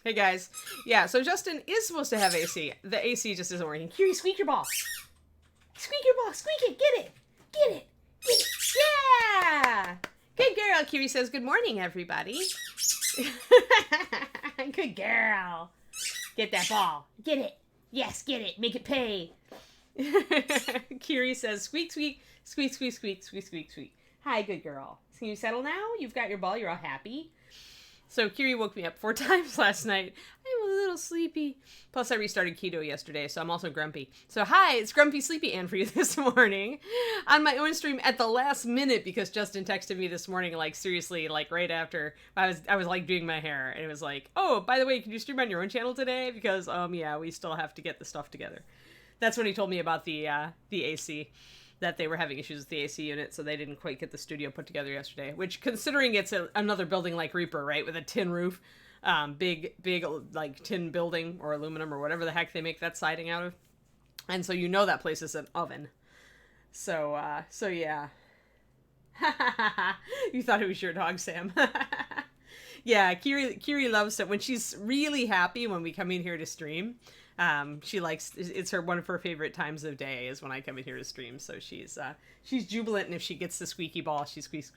Hey guys. Yeah, so Justin is supposed to have AC. The AC just isn't working. Kiri, squeak your ball. Squeak your ball. Squeak it. Get it. Get it. Get it. Yeah. Good girl. Kiri says, good morning, everybody. Good girl. Get that ball. Get it. Yes, get it. Make it pay. Kiri says, squeak, squeak, squeak, squeak, squeak, squeak, squeak, squeak. Hi, good girl. Can you settle now? You've got your ball. You're all happy. So Kiri woke me up 4 times last night. I'm a little sleepy. Plus I restarted keto yesterday, so I'm also grumpy. So hi, it's Grumpy Sleepy Ann for you this morning. On my own stream at the last minute because Justin texted me this morning, like seriously, like right after I was like doing my hair. And it was like, oh, by the way, can you stream on your own channel today? Because yeah, we still have to get the stuff together. That's when he told me about the AC. That they were having issues with the AC unit, so they didn't quite get the studio put together yesterday. Which, considering it's another building like Reaper, right, with a tin roof, big, like, tin building, or aluminum, or whatever the heck they make that siding out of. And so you know that place is an oven. So yeah. You thought it was your dog, Sam. Yeah, Kiri loves it. When she's really happy when we come in here to stream, she likes, it's one of her favorite times of day is when I come in here to stream. So she's jubilant, and if she gets the squeaky ball, she squeaks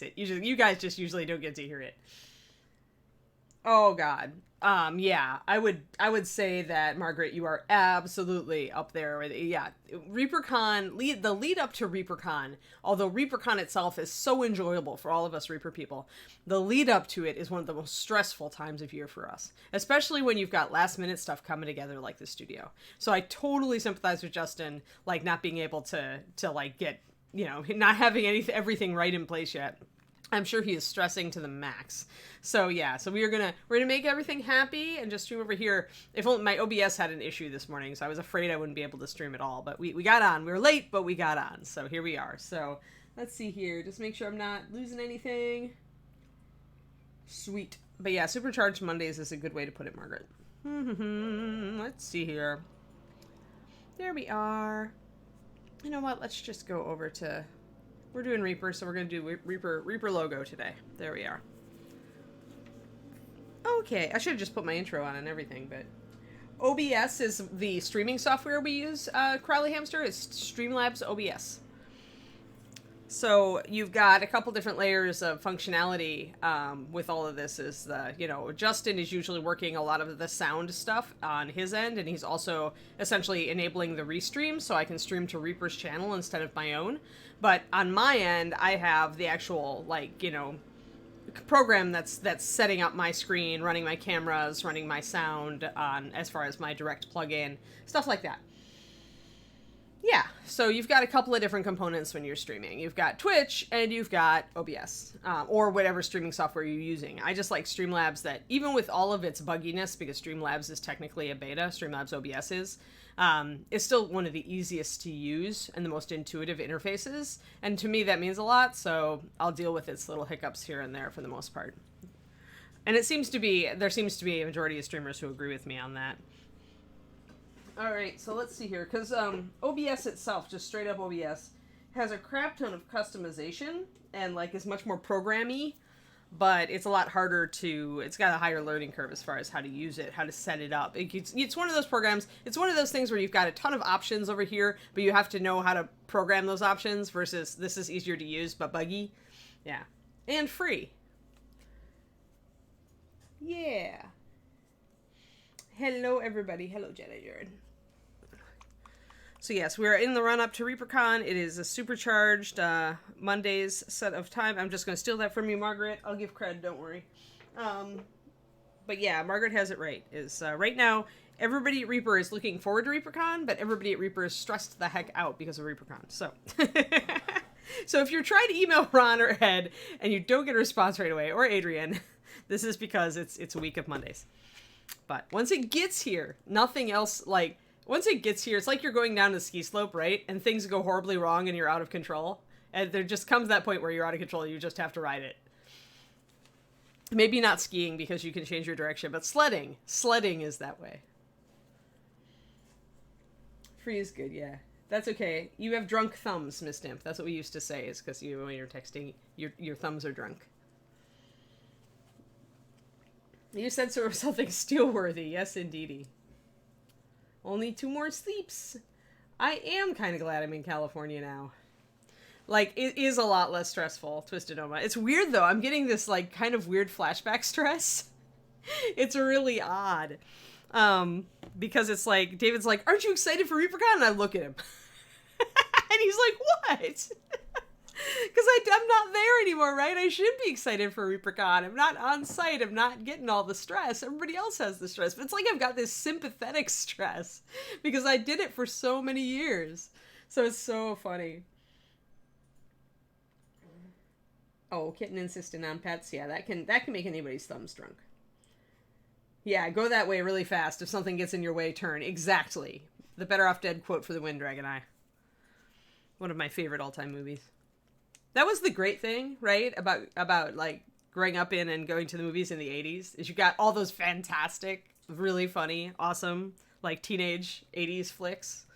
it. Usually, you guys just usually don't get to hear it. Oh God. Yeah, I would say that, Margaret, you are absolutely up there with, yeah, ReaperCon, the lead up to ReaperCon, although ReaperCon itself is so enjoyable for all of us Reaper people, the lead up to it is one of the most stressful times of year for us, especially when you've got last minute stuff coming together like the studio. So I totally sympathize with Justin, like not being able to like get, not having everything right in place yet. I'm sure he is stressing to the max. So yeah, so we're gonna make everything happy and just stream over here. If only my OBS had an issue this morning, so I was afraid I wouldn't be able to stream at all. But we got on. We were late, but we got on. So here we are. So let's see here. Just make sure I'm not losing anything. Sweet. But yeah, Supercharged Mondays is a good way to put it, Margaret. Let's see here. There we are. You know what? Let's just go over to... We're doing Reaper, so we're going to do Reaper logo today. There we are. Okay, I should have just put my intro on and everything, but... OBS is the streaming software we use, Crowley Hamster. It's Streamlabs OBS. So you've got a couple different layers of functionality with all of this. Is the, Justin is usually working a lot of the sound stuff on his end, and he's also essentially enabling the restream, so I can stream to Reaper's channel instead of my own. But on my end, I have the actual, program that's setting up my screen, running my cameras, running my sound, as far as my direct plugin, stuff like that. Yeah, so you've got a couple of different components when you're streaming. You've got Twitch and you've got OBS, or whatever streaming software you're using. I just like Streamlabs that, even with all of its bugginess, because Streamlabs is technically a beta, Streamlabs OBS is still one of the easiest to use and the most intuitive interfaces. And to me, that means a lot, so I'll deal with its little hiccups here and there for the most part. And there seems to be a majority of streamers who agree with me on that. All right, so let's see here, because OBS itself, just straight up OBS, has a crap ton of customization and is much more programmy, but it's a lot harder it's got a higher learning curve as far as how to use it, how to set it up. It's one of those programs, it's one of those things where you've got a ton of options over here, but you have to know how to program those options versus this is easier to use but buggy. Yeah, and free. Yeah. Hello, everybody. Hello, Jedi Jared. So yes, we're in the run-up to ReaperCon. It is a supercharged Monday's set of time. I'm just going to steal that from you, Margaret. I'll give cred, don't worry. But yeah, Margaret has it right. Right now, everybody at Reaper is looking forward to ReaperCon, but everybody at Reaper is stressed the heck out because of ReaperCon. So, so if you're trying to email Ron or Ed and you don't get a response right away, or Adrian, this is because it's a week of Mondays. But once it gets here, nothing else, once it gets here, it's like you're going down the ski slope, right? And things go horribly wrong and you're out of control. And there just comes that point where you're out of control. You just have to ride it. Maybe not skiing because you can change your direction, but sledding. Sledding is that way. Free is good, yeah. That's okay. You have drunk thumbs, Miss Dimp. That's what we used to say, is because when you're texting, your thumbs are drunk. You said sort of something steel-worthy. Yes, indeedy. Only 2 more sleeps. I am kind of glad I'm in California now. Like, it is a lot less stressful, Twisted Oma. It's weird, though. I'm getting this, like, kind of weird flashback stress. It's really odd. Because it's like, David's like, aren't you excited for Reapercon? And I look at him. And he's like, what? Because I'm not there anymore, right? I should be excited for Reapercon. I'm not on site. I'm not getting all the stress. Everybody else has the stress. But it's like I've got this sympathetic stress because I did it for so many years. So it's so funny. Oh, kitten insisting on pets. Yeah, that can make anybody's thumbs drunk. Yeah, go that way really fast. If something gets in your way, turn. Exactly. The Better Off Dead quote for the win, Dragon Eye. One of my favorite all-time movies. That was the great thing, right? About like growing up in and going to the movies in the 80s is you got all those fantastic, really funny, awesome, like teenage 80s flicks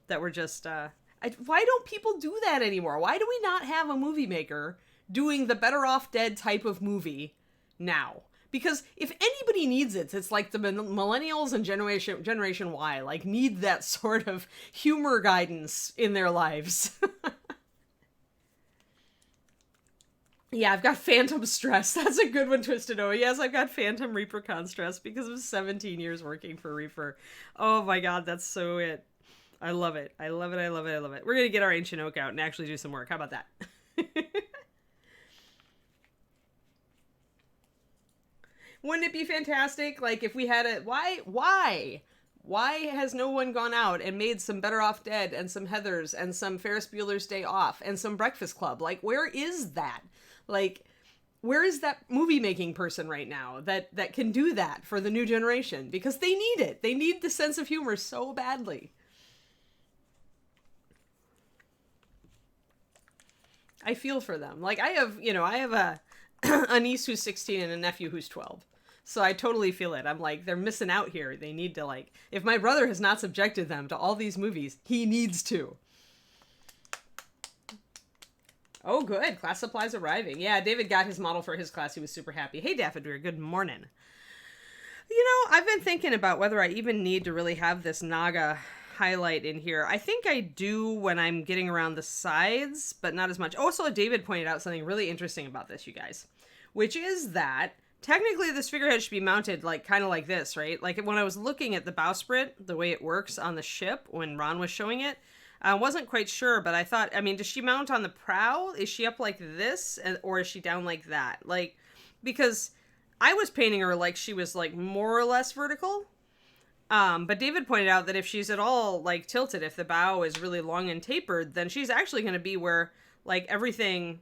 that were just, why don't people do that anymore? Why do we not have a movie maker doing the Better Off Dead type of movie now? Because if anybody needs it, it's like the millennials and Generation Y, like, need that sort of humor guidance in their lives. Yeah, I've got phantom stress. That's a good one, Twisted O. Yes, I've got phantom Reapercon stress because of 17 years working for Reaper. Oh my god, that's so it. I love it. I love it, I love it, I love it. We're going to get our Ancient Oak out and actually do some work. How about that? Wouldn't it be fantastic? Like, if we had a... Why has no one gone out and made some Better Off Dead and some Heathers and some Ferris Bueller's Day Off and some Breakfast Club? Like, where is that? Like, where is that movie-making person right now that can do that for the new generation? Because they need it. They need the sense of humor so badly. I feel for them. Like, I have a niece who's 16 and a nephew who's 12. So I totally feel it. I'm like, they're missing out here. They need to, like, if my brother has not subjected them to all these movies, he needs to. Oh, good. Class supplies arriving. Yeah, David got his model for his class. He was super happy. Hey, Daffodil, good morning. I've been thinking about whether I even need to really have this Naga highlight in here. I think I do when I'm getting around the sides, but not as much. Also, David pointed out something really interesting about this, you guys, which is that technically this figurehead should be mounted like kind of like this, right? Like when I was looking at the bowsprit, the way it works on the ship when Ron was showing it, I wasn't quite sure, but I thought, I mean, does she mount on the prow? Is she up like this, or is she down like that? Like, because I was painting her like she was like more or less vertical. But David pointed out that if she's at all like tilted, if the bow is really long and tapered, then she's actually going to be where like everything,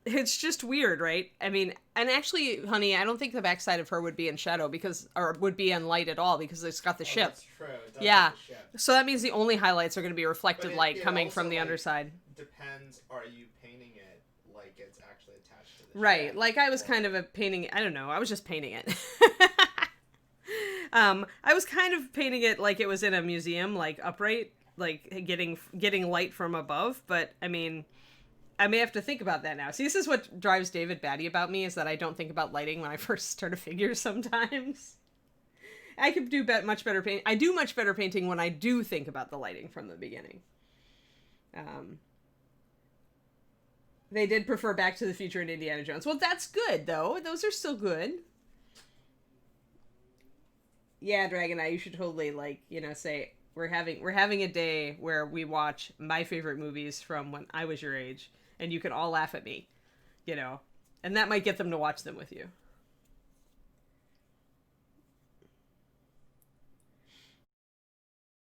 it's just weird, right? I mean, and actually, honey, I don't think the backside of her would be in shadow or would be in light at all because it's got the ship. That's true. It does Yeah. have the ship. So that means the only highlights are going to be reflected light coming from the underside. Depends, are you painting it like it's actually attached to the Right. ship? Like I was kind of painting, I don't know, I was just painting it. I was kind of painting it like it was in a museum, like upright, like getting light from above, but I mean, I may have to think about that now. See, this is what drives David batty about me, is that I don't think about lighting when I first start a figure sometimes. I could do much better painting. I do much better painting when I do think about the lighting from the beginning. They did prefer Back to the Future and Indiana Jones. Well, that's good, though. Those are still good. Yeah, Dragon Eye, you should totally, like, say, we're having a day where we watch my favorite movies from when I was your age, and you can all laugh at me, and that might get them to watch them with you.